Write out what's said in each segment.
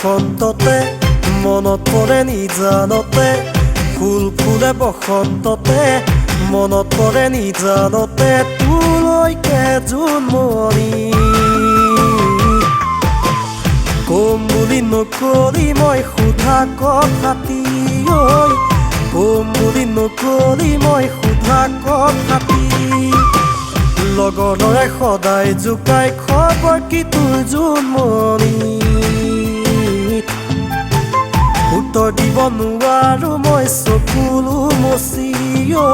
বসন্ততে মনত পৰে নিজানতে ফুল ফুলে বসন্ততে মনত পৰে নিজানতে তোলৈকে জোনমণি কম বুলি নকলি মই সোধা কথাটি ঐ কম বুলি নকলি মই সোধা কথাটি লগৰ ল'ৰাই সদায় জোকাই খবৰ কি তোৰ জোনমণি উত্তৰ দিব নোৱাৰো মই চকুলো মচি ঐ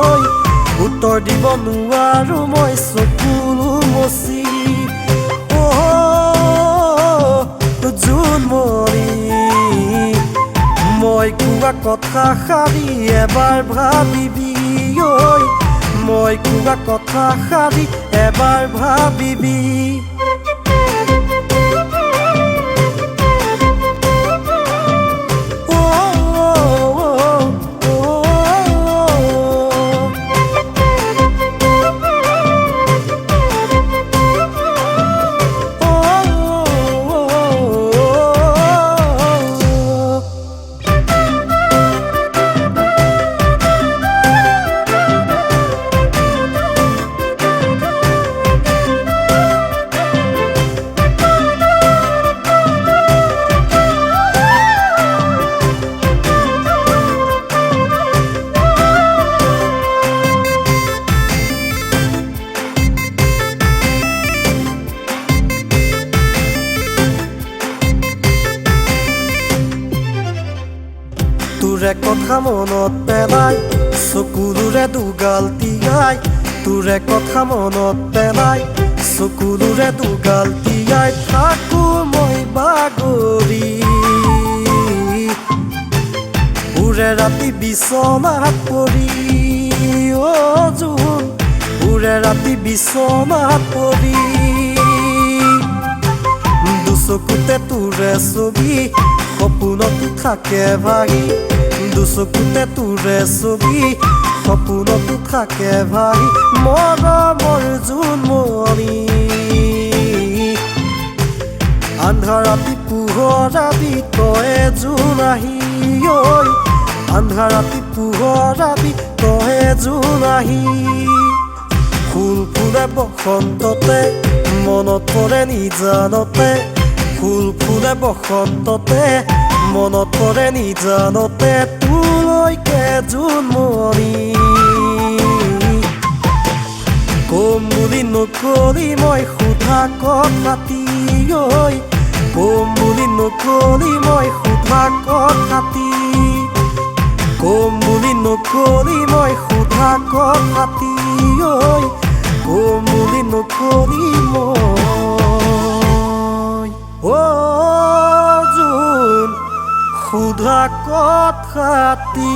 উত্তৰ দিব নোৱাৰো মই চকুলো মচি জোনমণি মই কোৱা কথাষাৰি এবাৰ ভাবিবি ঐ মই কোৱা কথাষাৰি এবাৰ ভাবিবি তোৰে কথা মনত পেলাই চকুলোৰে দুগাল তিয়াই তোৰে কথা মনত পেলাই চকুলোৰে দুগাল তিয়াই থাকো মই বাগৰি উৰে ৰাতি বিচনাত পৰি জোন উৰে ৰাতি বিচনাত পৰি দুচকুতে তোৰে ছবি সপোনতো থাকে ভাগি দুচকুতে তোৰে ছবি সপোনতো থাকে ভাগি মৰমৰ জোনমণি আন্ধাৰাতি পোহৰাবি তই জোন আহি ঐ আন্ধাৰাতি পোহৰাবি তই জোন আহি ফুল ফুলে বসন্ততে মনত পৰে নিজানতে ফুল ফুলে বসন্ততে মনত পৰে নিজানতে তোলৈকে জোনমণি কম বুলি নকলি মই সোধা কথাটি ঐ কম বুলি নকলি মই সোধা কথাটি কম বুলি নকলি মই সোধা কথাটি ঐ কম বুলি নকলি মই জোন সোধা কথাটি